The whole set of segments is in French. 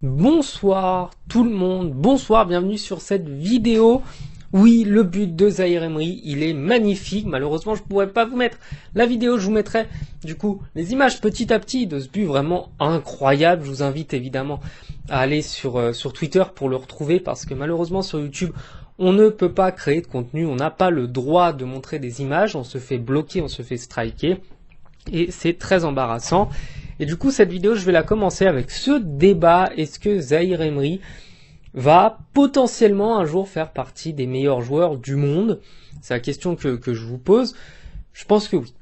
Bonsoir tout le monde, bonsoir, bienvenue sur cette vidéo. Oui, le but de Zaïre Emery, il est magnifique. Malheureusement, je ne pourrais pas vous mettre la vidéo. Je vous mettrai du coup les images petit à petit de ce but vraiment incroyable. Je vous invite évidemment à aller sur Twitter pour le retrouver parce que malheureusement sur YouTube, on ne peut pas créer de contenu. On n'a pas le droit de montrer des images. On se fait bloquer, on se fait striker. Et c'est très embarrassant. Et du coup, cette vidéo, je vais la commencer avec ce débat. Est-ce que Zaïre Emery va potentiellement un jour faire partie des meilleurs joueurs du monde? C'est la question que je vous pose. Je pense que oui.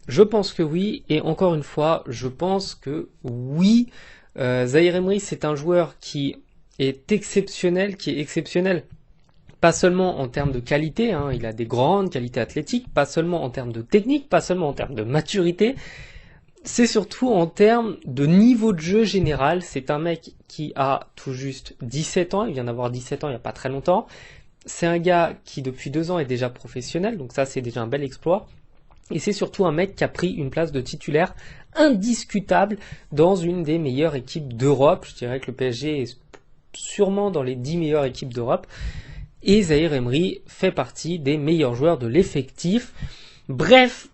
Je pense que oui. Et encore une fois, je pense que oui. Zaïre Emery, c'est un joueur qui est exceptionnel, pas seulement en termes de qualité, hein, il a des grandes qualités athlétiques, pas seulement en termes de technique, pas seulement en termes de maturité, c'est surtout en termes de niveau de jeu général. C'est un mec qui a tout juste 17 ans, il vient d'avoir 17 ans il n'y a pas très longtemps. C'est un gars qui depuis 2 ans est déjà professionnel, donc ça c'est déjà un bel exploit. Et c'est surtout un mec qui a pris une place de titulaire indiscutable dans une des meilleures équipes d'Europe. Je dirais que le PSG est sûrement dans les 10 meilleures équipes d'Europe. Et Zaïre Emery fait partie des meilleurs joueurs de l'effectif. Bref,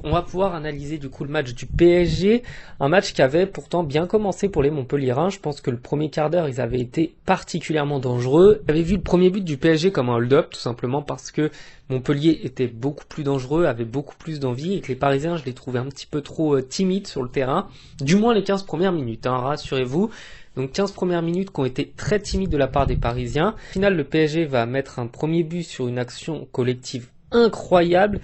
on va pouvoir analyser du coup le match du PSG, un match qui avait pourtant bien commencé pour les Montpelliérains. Je pense que le premier quart d'heure, ils avaient été particulièrement dangereux. J'avais vu le premier but du PSG comme un hold-up, tout simplement parce que Montpellier était beaucoup plus dangereux, avait beaucoup plus d'envie, et que les Parisiens, je les trouvais un petit peu trop timides sur le terrain, du moins les 15 premières minutes, hein, rassurez-vous. Donc 15 premières minutes qui ont été très timides de la part des Parisiens. Au final, le PSG va mettre un premier but sur une action collective incroyable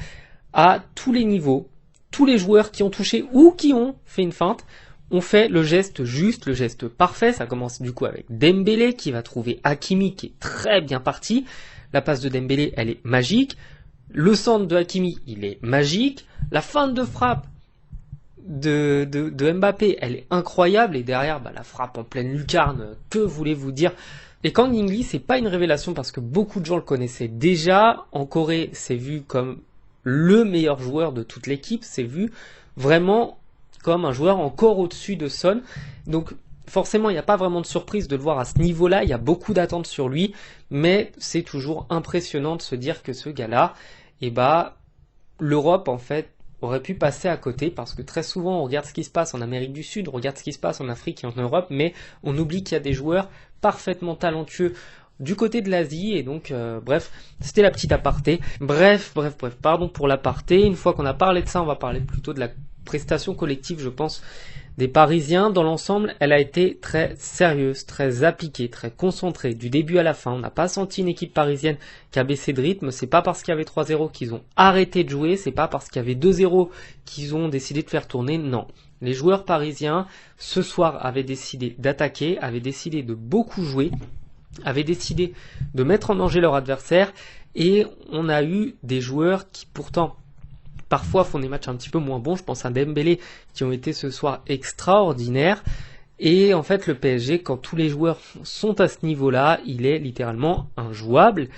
à tous les niveaux. Tous les joueurs qui ont touché ou qui ont fait une feinte ont fait le geste juste, le geste parfait. Ça commence du coup avec Dembélé qui va trouver Hakimi qui est très bien parti. La passe de Dembélé, elle est magique. Le centre de Hakimi, il est magique. La feinte de frappe de Mbappé, elle est incroyable. Et derrière, la frappe en pleine lucarne, que voulez-vous dire? Et Kang In-lee, c'est pas une révélation parce que beaucoup de gens le connaissaient déjà. En Corée, c'est vu comme le meilleur joueur de toute l'équipe. C'est vu vraiment comme un joueur encore au-dessus de Son. Donc forcément, il n'y a pas vraiment de surprise de le voir à ce niveau-là. Il y a beaucoup d'attentes sur lui. Mais c'est toujours impressionnant de se dire que ce gars-là, l'Europe, en fait, aurait pu passer à côté parce que très souvent on regarde ce qui se passe en Amérique du Sud, on regarde ce qui se passe en Afrique et en Europe, mais on oublie qu'il y a des joueurs parfaitement talentueux du côté de l'Asie. Et donc bref, c'était la petite aparté. Bref, pardon pour l'aparté. Une fois qu'on a parlé de ça, on va parler plutôt de la prestation collective, je pense, des Parisiens. Dans l'ensemble, elle a été très sérieuse, très appliquée, très concentrée du début à la fin. On n'a pas senti une équipe parisienne qui a baissé de rythme. C'est pas parce qu'il y avait 3-0 qu'ils ont arrêté de jouer, c'est pas parce qu'il y avait 2-0 qu'ils ont décidé de faire tourner, non. Les joueurs parisiens, ce soir, avaient décidé d'attaquer, avaient décidé de beaucoup jouer, avaient décidé de mettre en danger leur adversaire, et on a eu des joueurs qui pourtant parfois font des matchs un petit peu moins bons. Je pense à Dembélé qui ont été ce soir extraordinaires. Et en fait, le PSG, quand tous les joueurs sont à ce niveau-là, il est littéralement injouable.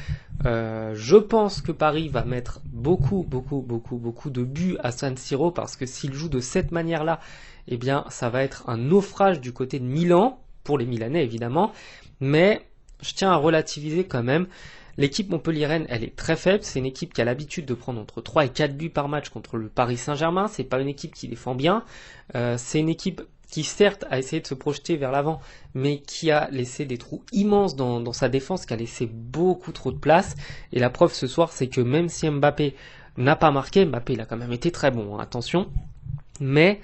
Je pense que Paris va mettre beaucoup de buts à San Siro parce que s'il joue de cette manière-là, eh bien, ça va être un naufrage du côté de Milan, pour les Milanais évidemment. Mais je tiens à relativiser quand même. L'équipe montpelliéraine, elle est très faible. C'est une équipe qui a l'habitude de prendre entre 3 et 4 buts par match contre le Paris Saint-Germain. C'est pas une équipe qui défend bien. C'est une équipe qui certes a essayé de se projeter vers l'avant, mais qui a laissé des trous immenses dans sa défense, qui a laissé beaucoup trop de place. Et la preuve ce soir, c'est que même si Mbappé n'a pas marqué, Mbappé il a quand même été très bon, hein, attention. Mais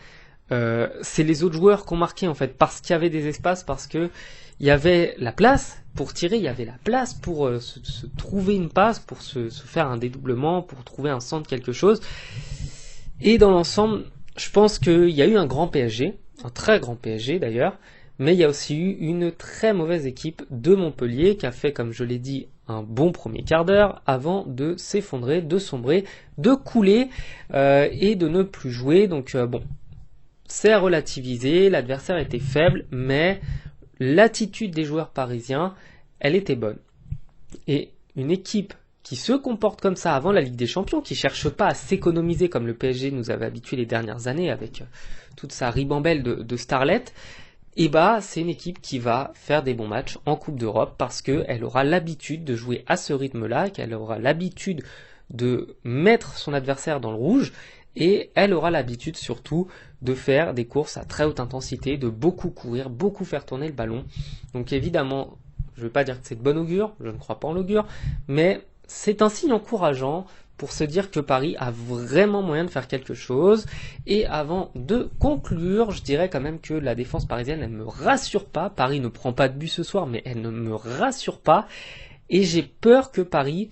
c'est les autres joueurs qui ont marqué en fait, parce qu'il y avait des espaces, parce que il y avait la place pour tirer, il y avait la place pour se trouver une passe, pour se faire un dédoublement, pour trouver un centre, quelque chose. Et dans l'ensemble, je pense qu'il y a eu un grand PSG, un très grand PSG d'ailleurs, mais il y a aussi eu une très mauvaise équipe de Montpellier qui a fait, comme je l'ai dit, un bon premier quart d'heure avant de s'effondrer, de sombrer, de couler et de ne plus jouer. Donc bon, c'est à relativiser, l'adversaire était faible, mais l'attitude des joueurs parisiens, elle était bonne. Et une équipe qui se comporte comme ça avant la Ligue des Champions, qui cherche pas à s'économiser comme le PSG nous avait habitués les dernières années avec toute sa ribambelle de starlets, et bah c'est une équipe qui va faire des bons matchs en Coupe d'Europe parce qu'elle aura l'habitude de jouer à ce rythme-là, qu'elle aura l'habitude de mettre son adversaire dans le rouge, et elle aura l'habitude surtout de faire des courses à très haute intensité, de beaucoup courir, beaucoup faire tourner le ballon. Donc évidemment, je ne vais pas dire que c'est de bon augure, je ne crois pas en l'augure, mais c'est un signe encourageant pour se dire que Paris a vraiment moyen de faire quelque chose. Et avant de conclure, je dirais quand même que la défense parisienne, elle ne me rassure pas. Paris ne prend pas de but ce soir, mais elle ne me rassure pas. Et j'ai peur que Paris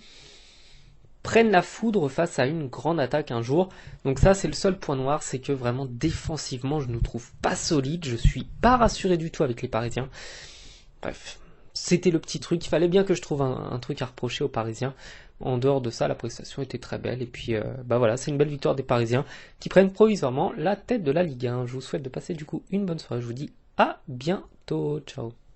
prenne la foudre face à une grande attaque un jour. Donc ça, c'est le seul point noir, c'est que vraiment défensivement, je ne nous trouve pas solide. Je suis pas rassuré du tout avec les Parisiens. Bref, c'était le petit truc. Il fallait bien que je trouve un truc à reprocher aux Parisiens. En dehors de ça, la prestation était très belle. Et puis, bah voilà, c'est une belle victoire des Parisiens qui prennent provisoirement la tête de la Ligue 1. Je vous souhaite de passer du coup une bonne soirée. Je vous dis à bientôt. Ciao.